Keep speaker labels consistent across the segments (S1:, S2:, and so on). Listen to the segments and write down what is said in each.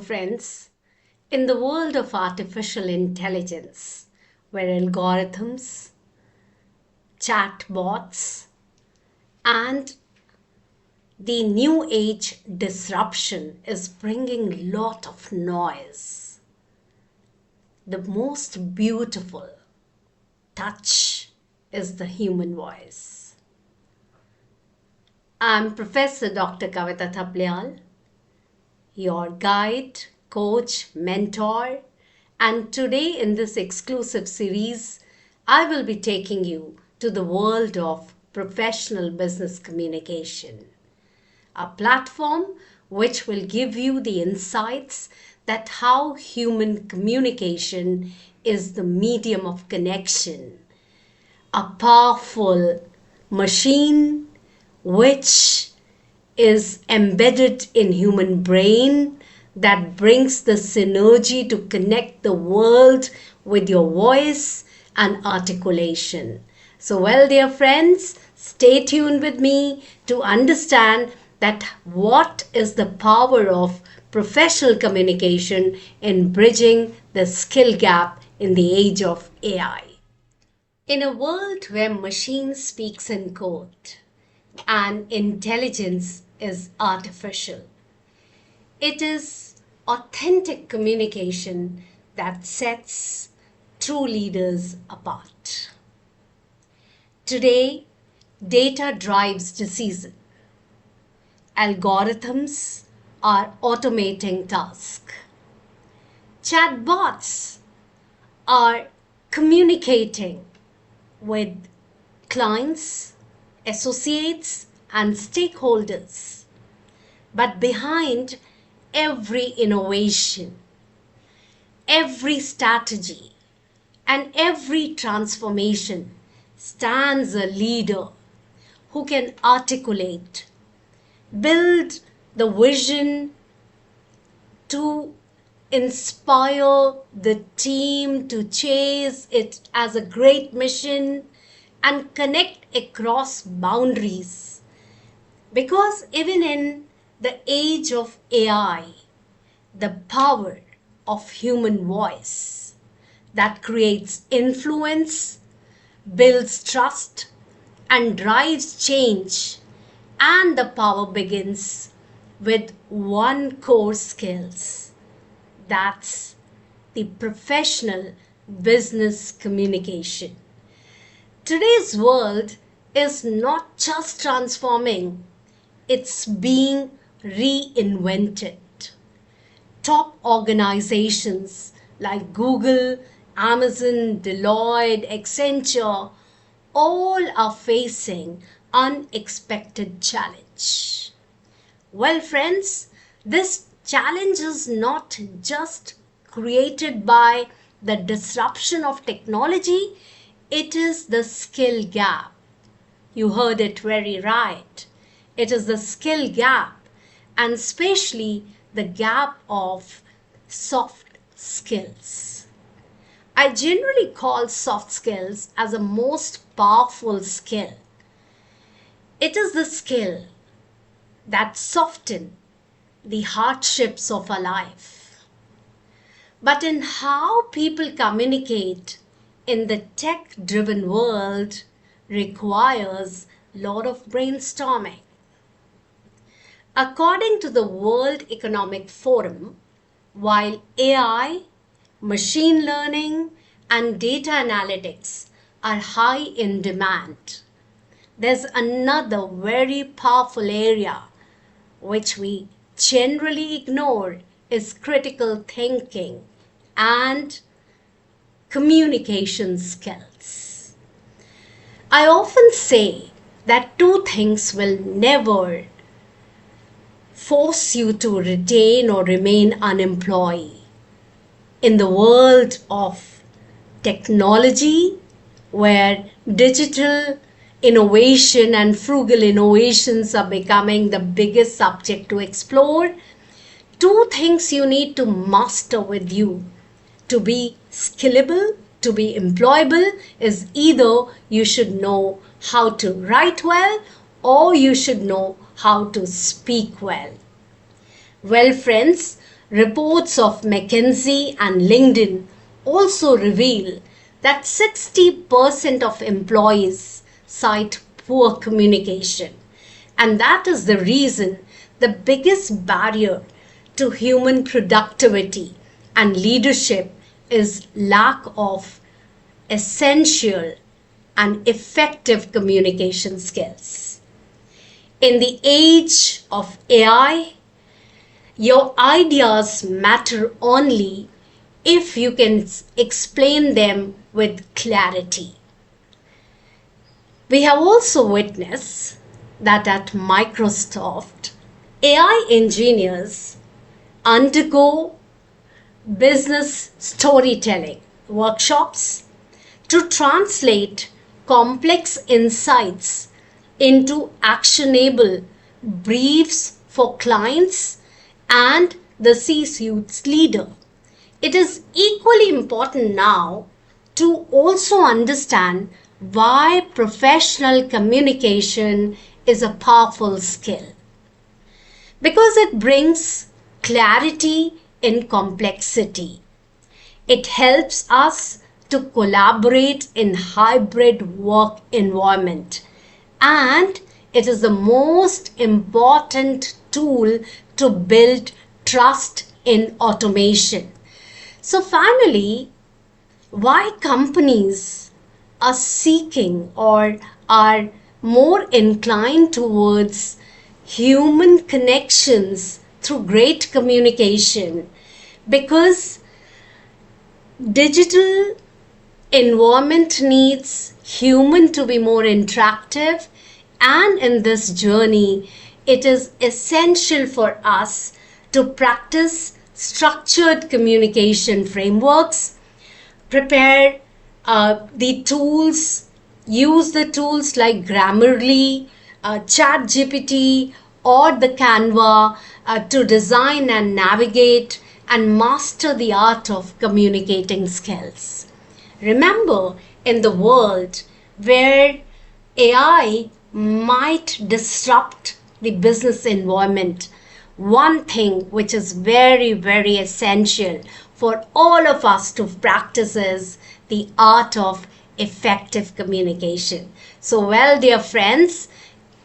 S1: friends. In the world of artificial intelligence, where algorithms, chatbots, and the new age disruption is bringing lot of noise, the most beautiful touch is the human voice. I'm Professor Dr. Kavita Thapliyal, your guide, coach, mentor, and today in this exclusive series, I will be taking you to the world of professional business communication, a platform which will give you the insights that how human communication is the medium of connection, a powerful machine which is embedded in human brain that brings the synergy to connect the world with your voice and articulation. So well, dear friends, stay tuned with me to understand that what is the power of professional communication in bridging the skill gap in the age of AI. In a world where machine speaks in code and intelligence is artificial, it is authentic communication that sets true leaders apart. Today, data drives decision. Algorithms are automating tasks. Chatbots are communicating with clients, associates, and stakeholders. But behind every innovation, every strategy, and every transformation stands a leader who can articulate, build the vision to inspire the team to chase it as a great mission and connect across boundaries. Because even in the age of AI, the power of human voice that creates influence, builds trust, and drives change, and the power begins with one core skills. That's the professional business communication. Today's world is not just transforming, it's being reinvented. Top organizations like Google, Amazon, Deloitte, Accenture, all are facing unexpected challenge. Well, friends, this challenge is not just created by the disruption of technology, it is the skill gap. You heard it very right. It is the skill gap, and especially the gap of soft skills. I generally call soft skills as a most powerful skill. It is the skill that softens the hardships of a life. But in how people communicate in the tech-driven world requires a lot of brainstorming. According to the World Economic Forum, while AI, machine learning, and data analytics are high in demand, there's another very powerful area which we generally ignore is critical thinking and communication skills. I often say that two things will never force you to retain or remain unemployed. In the world of technology, where digital innovation and frugal innovations are becoming the biggest subject to explore, two things you need to master with you to be skillable, to be employable, is either you should know how to write well or you should know how to speak well. Well, friends, Reports of McKinsey and LinkedIn also reveal that 60% of employees cite poor communication. And that is the reason the biggest barrier to human productivity and leadership is lack of essential and effective communication skills. In the age of AI, your ideas matter only if you can explain them with clarity. We have also witnessed that at Microsoft, AI engineers undergo business storytelling workshops to translate complex insights into actionable briefs for clients and the C-suite's leader. It is equally important now to also understand why professional communication is a powerful skill. Because it brings clarity in complexity. It helps us to collaborate in hybrid work environment, and it is the most important tool to build trust in automation. So finally, why companies are seeking or are more inclined towards human connections through great communication? Because digital environment needs human to be more interactive, and in this journey it is essential for us to practice structured communication frameworks, prepare the tools, use the tools like Grammarly, ChatGPT, or the Canva to design and navigate and master the art of communicating skills. Remember, in the world where AI might disrupt the business environment, one thing which is very, very essential for all of us to practice is the art of effective communication. So, well, dear friends,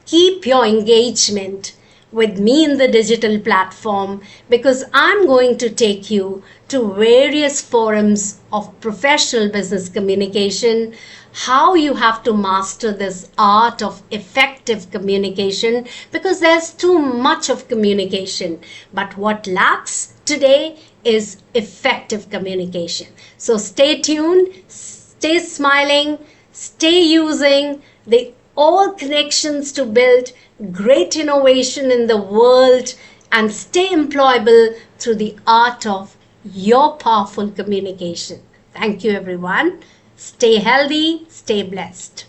S1: keep your engagement with me in the digital platform, because I'm going to take you to various forums of professional business communication, how you have to master this art of effective communication, because there's too much of communication. But what lacks today is effective communication. So stay tuned, stay smiling, stay using the all connections to build great innovation in the world, and stay employable through the art of your powerful communication. Thank you, everyone. Stay healthy, stay blessed.